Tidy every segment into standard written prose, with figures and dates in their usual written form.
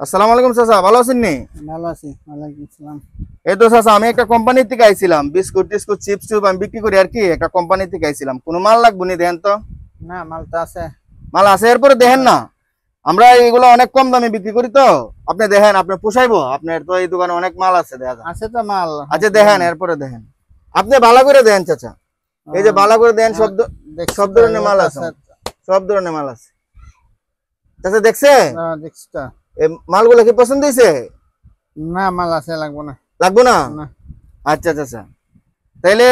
আসসালামু আলাইকুম চাচা, ভালো আছেন নি? ভালো আছি। ওয়ালাইকুম আসসালাম। এই তো চাচা, আমি একটা কোম্পানি থেকে আইছিলাম, বিস্কুট টিস্কুট চিপস টিপ আমি বিক্রি করি আর কি। একটা কোম্পানি থেকে আইছিলাম, কোনো মাল লাগবে নি? দেন তো। না, মাল তো আছে। মাল আছে, এরপরে দেখেন না, আমরা এগুলো অনেক কম দামে বিক্রি করি তো। আপনি দেখেন, আপনি পোষাইবো? আপনার তো এই দোকানে অনেক মাল আছে, দেখা যায়। আছে তো মাল। আচ্ছা দেখেন, এরপরে দেখেন, আপনি ভালো করে দেন চাচা। এই যে ভালো করে দেন, সব ধরনের মাল আছে, সব ধরনের মাল আছে। চাচা দেখছে দেখছি তো। এই মালগুলো কি পছন্দ হয়েছে? না, মাল আছে, লাগবো না। লাগবো না? না। আচ্ছা চাচা, তাইলে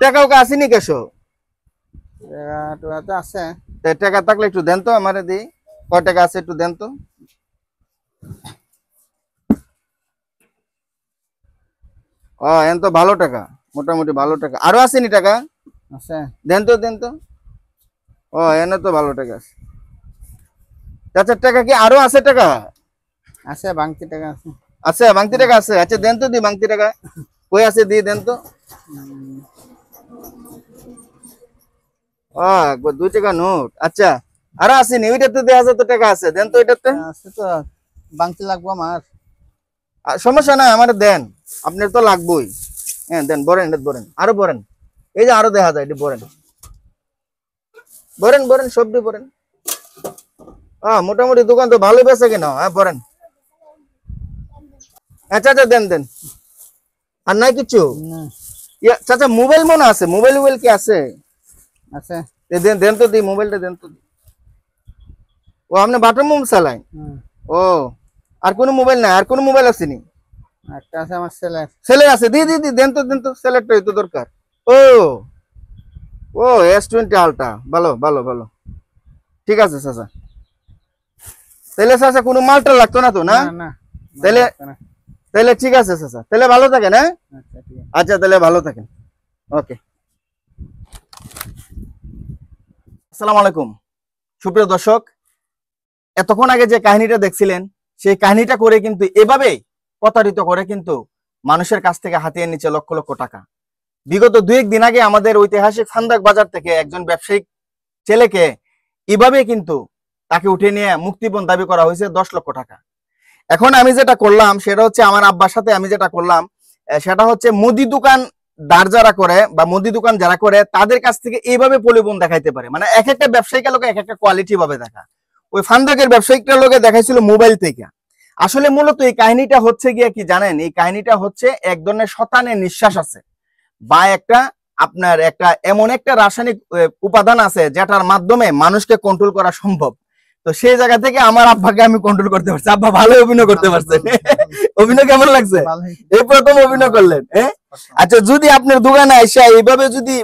টাকাও আসেনি কেসো? তো আছে। টাকা থাকলে একটু দেন তো, আমারে দিই। কয় টাকা আছে একটু দেন তো। এন তো ভালো টাকা, মোটামুটি ভালো টাকা। আরো আসেনি টাকা? আছে। দেন তো, দেন তো। এনে তো ভালো টাকা আছে। চাচার টাকা কি আরো আছে? টাকা আছে, বাংতি টাকা আছে। আছে, বাংতি টাকা আছে। আচ্ছা দেন তো, দি বাংতি টাকা কই আছে, দি দেন তো। একবার 2 টাকা নোট। আচ্ছা, আরো আসেনি? ওইটাতে 1000 টাকা আছে, দেন তো ওইটাতে। আছে তো, বাংতি লাগবো আমার। সমস্যা নাই, আমার দেন, আপনার তো লাগবেই। হ্যাঁ দেন, বরেন, এটা বরেন, আরো বরেন। এই যে আরো দেখা যায়, এটি বরেন, বরেন বরেন, সবটি বরেন। মোটামুটি দোকান তো ভালো বেচে কিনা। হ্যাঁ বরেন। আচ্ছা আচ্ছা, দেন দেন। আর নাই কিছু? না। চাচা মোবাইল মনে আছে? মোবাইল কি আছে? আছে। দেন দেন তো, দি মোবাইলটা দেন তো। আপনি বাটার মোবাইল চালায়? ও, আর কোনো মোবাইল নাই? আর কোনো মোবাইল আসেনি? একটা আছে আমার ছেলের আছে, দি দি দি, দেন তো, দেন তো। ছেলেরটাই তো দরকার। ও ও S20 আলটা, ভালো ভালো ভালো, ঠিক আছে চাচা। তাহলে চাচা কোনো মালটা লাগতো না তো? না না। তাহলে তাহলে ঠিক আছে চাচা, তাহলে ভালো থাকেন। হ্যাঁ আচ্ছা, তাহলে ভালো থাকেন। ওকে। আসসালামু আলাইকুম সুপ্রিয় দর্শক, এতক্ষণ আগে যে কাহিনীটা দেখছিলেন, সেই কাহিনীটা করে কিন্তু এভাবেই প্রতারিত করে কিন্তু মানুষের কাছ থেকে হাতিয়ে নিচ্ছে লক্ষ লক্ষ টাকা। বিগত 2-1 দিন আগে আমাদের ঐতিহাসিক ফান্দাক বাজার থেকে একজন ব্যবসায়িক ছেলেকে এভাবে কিন্তু তাকে উঠে নিয়ে মুক্তিপণ দাবি করা হয়েছে 10 লক্ষ টাকা। এখন আমি যেটা করলাম সেটা হচ্ছে, আমার আব্বার সাথে আমি যেটা করলাম সেটা হচ্ছে, মুদি দোকান দাঁড় যারা করে বা মুদি দোকান যারা করে তাদের কাছ থেকে এইভাবে প্রলোভন দেখাইতে পারে। মানে এক একটা ব্যবসায়িকের লোকে এক একটা কোয়ালিটি ভাবে দেখা। ওই ফান্দাকের ব্যবসায়িকটার লোকে দেখাইছিল মোবাইল থেকে। আসলে মূলত এই কাহিনীটা হচ্ছে গিয়ে কি জানেন, এই কাহিনীটা হচ্ছে এক ধরনের শতানের নিঃশ্বাস আছে, বা একটা এমন একটা রাসায়নিক উপাদান আছে যেটার মাধ্যমে মানুষকে কন্ট্রোল করা সম্ভব। তো সেই জায়গা থেকে আমার আব্বাকে আমি কন্ট্রোল করতে পারছি। আব্বা ভালো অভিনয় করতে পারছেন। অভিনয় কেমন লাগছে? এই প্রথম অভিনয় করলেন। আচ্ছা, যদি আপনার দোকানে আইসা এইভাবে যদি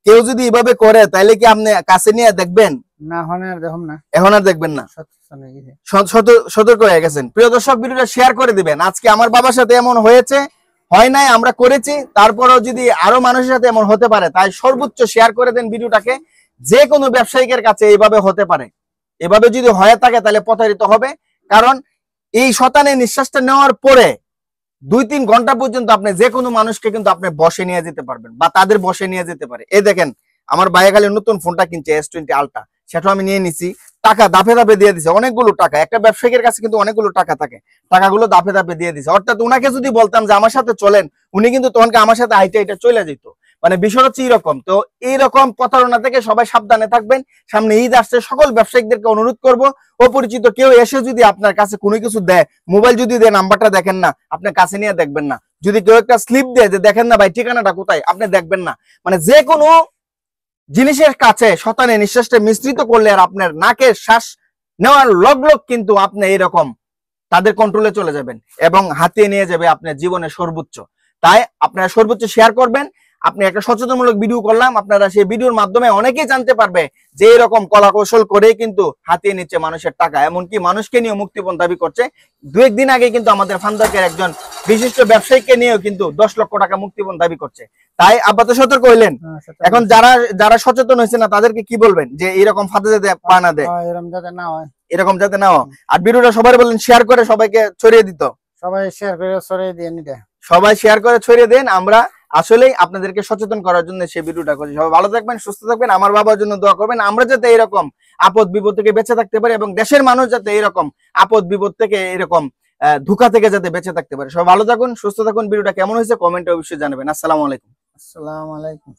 কেউ যদি এইভাবে করে, তাহলে কি আপনি কাছে নিয়ে দেখবেন? না, এখন আর দেখবেন না। সতর্ক হয়ে গেছেন। প্রিয় দর্শক, ভিডিওটা শেয়ার করে দিবেন। আজকে আমার বাবার সাথে এমন হয়েছে, হয় নাই, আমরা করেছি, তারপরেও যদি আরো মানুষের সাথে এমন হতে পারে, তাই সর্বোচ্চ শেয়ার করে দেন ভিডিওটাকে। যে কোনো ব্যবসায়িকের কাছে এইভাবে হতে পারে, এভাবে যদি হয়ে থাকে তাহলে প্রতারিত হবে। কারণ এই শতানের নিঃশ্বাসটা নেওয়ার পরে 2-3 ঘন্টা পর্যন্ত আপনি যে কোনো মানুষকে কিন্তু আপনি বসে নিয়ে যেতে পারবেন, বা তাদের বসে নিয়ে যেতে পারে। এই দেখেন, আমার ভাই খালি নতুন ফোনটা কিনছে, S20 আলটা, সেটাও আমি নিয়ে নিছি। টাকা দাফে দাফে দিয়ে দিছে, অনেকগুলো টাকা। একটা ব্যবসায়ীর কাছে কিন্তু অনেকগুলো টাকা থাকে, টাকাগুলো দাফে দাফে দিয়ে দিছে। অর্থাৎ উনাকে যদি বলতাম যে আমার সাথে চলেন, উনি কিন্তু তখনকে আমার সাথে হাইটে হাইটে চলে যেত। মানে বিষয় হচ্ছে এরকম। তো এইরকম প্রতারণা থেকে সবাই সাবধানে থাকবেন। সামনে ঈদ আসছে, সকল ব্যবসায়িকদেরকে অনুরোধ করব, অপরিচিত কেউ এসে যদি আপনার কাছে কোনো কিছু দেয়, মোবাইল যদি দেয়, নাম্বারটা দেখেন না, আপনার কাছে নিয়ে দেখবেন না। যদি কেউ একটা স্লিপ দেয় যে দেখেন না ভাই ঠিকানাটা কোথায়, আপনি দেখবেন না। মানে যে কোনো জিনিসের কাছে শতানে নিঃশ্বাসটা মিশ্রিত করলে আর আপনার নাকের শ্বাস নেওয়ার লগ কিন্তু আপনি এরকম তাদের কন্ট্রোলে চলে যাবেন এবং হাতিয়ে নিয়ে যাবে আপনার জীবনের সর্বোচ্চ। তাই আপনারা সর্বোচ্চ শেয়ার করবেন। আপনি একটা সচেতনমূলক ভিডিও করলাম, আপনারা সেই ভিডিওর মাধ্যমে অনেকেই জানতে পারবে যে এরকম কলা কৌশল করে কিন্তু হাতিয়ে নিচ্ছে মানুষের টাকা, এমনকি মানুষকে নিয়ে মুক্তিপণ দাবি করছে। 2-1 দিন আগে কিন্তু আমাদের ফান্দাকের একজন বিশিষ্ট ব্যবসায়ীকে নিয়েও কিন্তু 10 লক্ষ টাকা মুক্তিপণ দাবি করছে। তাই আব্বা তো সতর্ক হইলেন। এখন যারা সচেতন হয়েছে না, তাদেরকে কি বলবেন যে এরকম ফাঁদে যাতে পা না দেয়, এরকম যাতে না হয়। আর ভিডিওটা সবাই বলেন শেয়ার করে সবাইকে ছড়িয়ে দিত। সবাই শেয়ার করে ছড়িয়ে দিয়ে নিতে, সবাই শেয়ার করে ছড়িয়ে দেন। আমরা আসলেই আপনাদেরকে সচেতন করার জন্য সেই ভিডিওটা করছি। সবাই ভালো থাকবেন, সুস্থ থাকবেন, আমার বাবার জন্য দোয়া করবেন, আমরা যাতে এরকম আপদ বিপদ থেকে বেঁচে থাকতে পারি এবং দেশের মানুষ যাতে এরকম আপদ বিপদ থেকে এরকম ধোঁকা থেকে যাতে বেঁচে থাকতে পারে। সবাই ভালো থাকুন, সুস্থ থাকুন। ভিডিওটা কেমন হয়েছে কমেন্টে অবশ্যই জানাবেন। আসসালামু আলাইকুম। আসসালামু আলাইকুম।